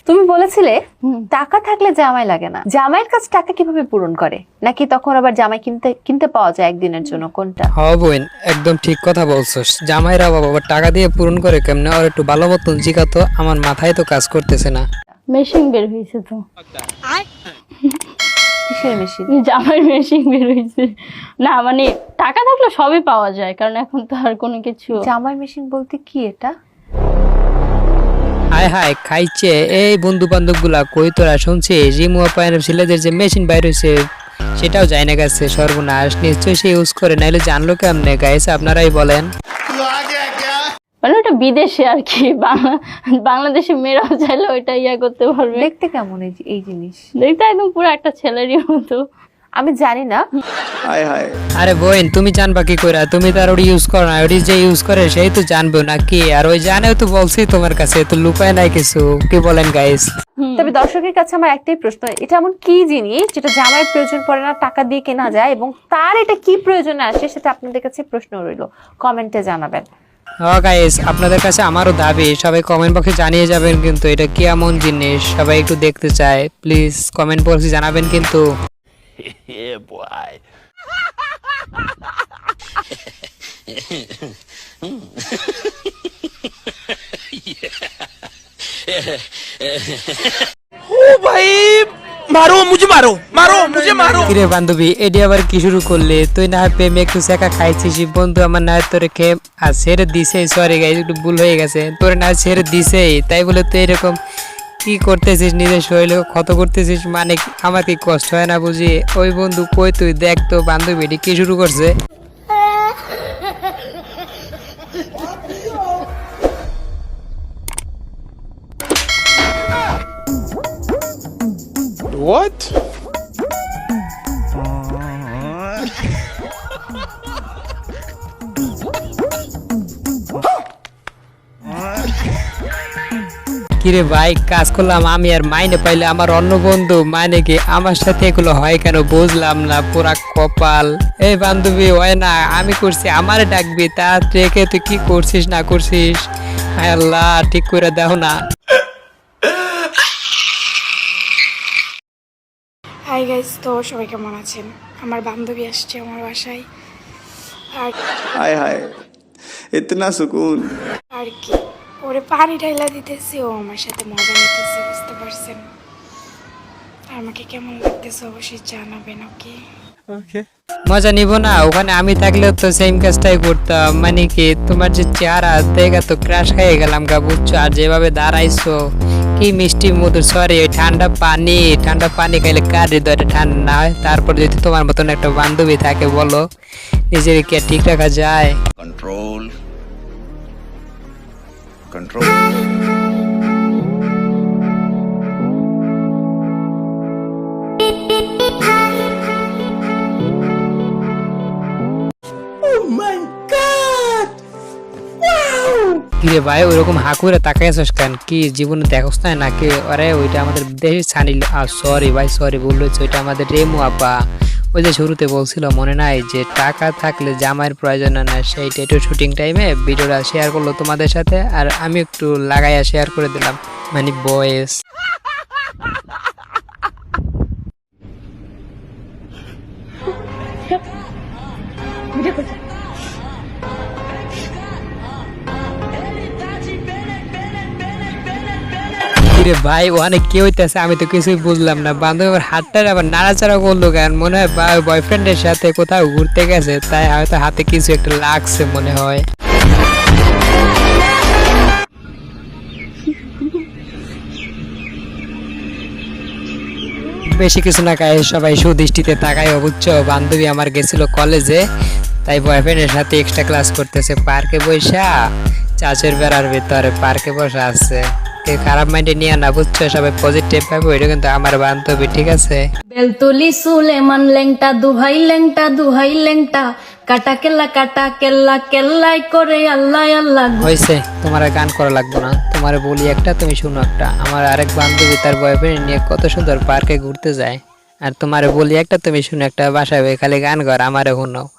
তুমি বলেছিলে টাকা থাকলে জামাই লাগে না। জামাইয়ের কাছে টাকা কিভাবে পূরণ করে? নাকি তখন আবার জামাই কিনতে কিনতে পাওয়া যায় একদিনের জন্য? কোনটা? হ্যাঁ বোন, একদম ঠিক কথা বলছস। জামাইরা বাবা টাকা দিয়ে পূরণ করে কেমনে? আর একটু ভালো মতন জিজ্ঞাতো, আমার মাথায় তো কাজ করতেছে না। মেশিন বের হয়েছে তো। কিসের মেশিন? জামাই মেশিন বের হয়েছে না, মানে টাকা থাকলে সবই পাওয়া যায়, কারণ এখন তো আর কোনো কিছু। জামাই মেশিন বলতে কি এটা? হায় হায় খাইছে এই বন্ধু বান্ধব গুলা কই তোরা শুনছি রিমু আপায়নের ছেলেদের যে মেশিন বাইর হয়েছে সেটাও যায় না গেছে। সর্বনাশ, নিশ্চয়ই সে ইউজ করে, নাইলে জানলো কেমনে? গাইস আপনারাই বলেন। মানে ওটা বিদেশে আর কি, বাংলাদেশে মেয়েরাও চাইলে ওইটা ইয়া করতে পারবে। দেখতে কেমন এই জিনিস? দেখতে একদম পুরো একটা ছেলেরই মতো। আমি জানি না। আরে বোন, তুমি জানবা কি কইরা? তুমি তো আর ওটা ইউজ করো না। ওটি যে ইউজ করে সেই তো জানবে না কি? আর ওই জানেও তো বলছি তোমার কাছে, তো লুকায় নাই কিছু। কি বলেন গাইস? তবে দর্শকের কাছে আমার একটাই প্রশ্ন, এটা এমন কি জিনিস যেটা জামাইয়ের প্রয়োজন পড়ে না, টাকা দিয়ে কেনা যায়, এবং তার এটা কি প্রয়োজনে আসে সেটা আপনাদের কাছে প্রশ্ন রইলো, কমেন্টে জানাবেন। হ্যাঁ গাইস, আপনাদের কাছে আমারও দাবি, সবাই কমেন্ট বক্সে জানিয়ে যাবেন কিন্তু এটা কি এমন জিনিস, সবাই একটু দেখতে চায়। প্লিজ কমেন্ট বক্সে জানাবেন কিন্তু। Yeah, boy. ओ भाई मारो मुझे मारो मारो मुझे मारो। কিরে বান্ধবী, এডি আবার কি শুরু করলে? তুই না হয় প্রেমে একটু শেখা খাইছিস, বন্ধু আমার না হয় তোরে খেয়ে আর ছেড়ে দিছে। সরি গাইস, একটু ভুল হয়ে গেছে। তোরে না হয় ছেড়ে দিছেই, তাই বলে তুই এরকম কি করতেছিস? নিজের শরীরে ক্ষত করতেছিস, মানে আমার কি কষ্ট হয় না বুঝি? ওই বন্ধু কই তুই? দেখ তো বান্ধবী এডি কি শুরু করছে। What? কিরে ভাই, কাজ করলাম আমি আর মাইনে পাইলে আমার অন্য বন্ধু, মানে কি আমার সাথে এগুলো হয় কেন বুঝলাম না। পুরা কপাল। এই বান্ধবী হয় না, আমি করছি আমারে ডাকবি, তা রেখে তুই কি করছিস না করছিস? হায় আল্লাহ, ঠিক করে দাও না। হাই গাইস, তো সবাই কেমন আছেন? আমার বান্ধবী আসছে আমার বাসায়, আর हाय हाय इतना सुकून। আর কি ওরে পানি ঢাইলা দিতেছি, ও আমার সাথে মজা নিতেছে, বুঝতে পারছেন? আর আমাকে কেমন লাগতেছে অবশ্যই জানাবেন। ওকে, মজা নিব না? ওখানে আমি থাকলেও তো সেম কাজটাই করতাম। মানে কি তোমার যে চেহারা দেখা তো ক্রাশ খেয়ে গেলাম গা, বুঝছো? আর যেভাবে দাঁড়াইছো, কি মিষ্টি মধুর। সরি, ওই ঠান্ডা পানি খাইলে কার হৃদয়টা ঠান্ডা না হয়? তারপর যদি তোমার মতন একটা বান্ধবী থাকে, বলো নিজেকে কি আর ঠিক রাখা যায়? Control. Control. কিরে ভাই, ওইরকম হাঁকুরে তাকাই আছিস কেন? কি জীবনে দেখোস না নাকি? আরে ওইটা আমাদের দেশের ছানিল। সরি ভাই, সরি, ভুল হয়েছে। ওইটা আমাদের রেমু আপা। ওই যে শুরুতে বলছিল মনে নাই যে টাকা থাকলে জামাইয়ের প্রয়োজন না, সেইটা একটু শুটিং টাইমে ভিডিওটা শেয়ার করলো তোমাদের সাথে, আর আমি একটু লাগাইয়া শেয়ার করে দিলাম, মানে বয়েস। কিরে ভাই, ওখানে কি হইতেছে? আমি তো কিছুই বুঝলাম না। বান্ধবী আবার হাতটা আবার নাড়াচাড়া করলো কেন? মনে হয় বয়ফ্রেন্ডের সাথে কোথাও ঘুরতে গেছে, তাই হয়তো হাতে কিছু একটা লাগছে মনে হয়। বেশি কিছু না গায়ে, সবাই সুদৃষ্টিতে তাকায়। বুঝছো, বান্ধবী আমার গেছিল কলেজে, তাই বয়ফ্রেন্ডের সাথে এক্সট্রা ক্লাস করতেছে পার্কে বসা, চাষের বেড়ার ভিতরে পার্কে বসা আছে। খারাপ মাইন্ডে নিয়ে না, বুঝছো? সবাই পজিটিভ ভাবে। ওইটা কিন্তু আমার বান্ধবী, ঠিক আছে? বেলতলি সুলেমান ল্যাংটা, দুহাই ল্যাংটা, কাটা কেল্লা কেল্লাই করে আল্লাহ আল্লাহ। হয়েছে, তোমার আর গান করা লাগবে না। তোমার বলি একটা, তুমি শুনো একটা। আমার আরেক বান্ধবী তার বয়ফ্রেন্ড নিয়ে কত সুন্দর পার্কে ঘুরতে যায়, আর তোমার বলি একটা, তুমি শুনো একটা। বাসায় খালি গান কর, আমারে শুনো।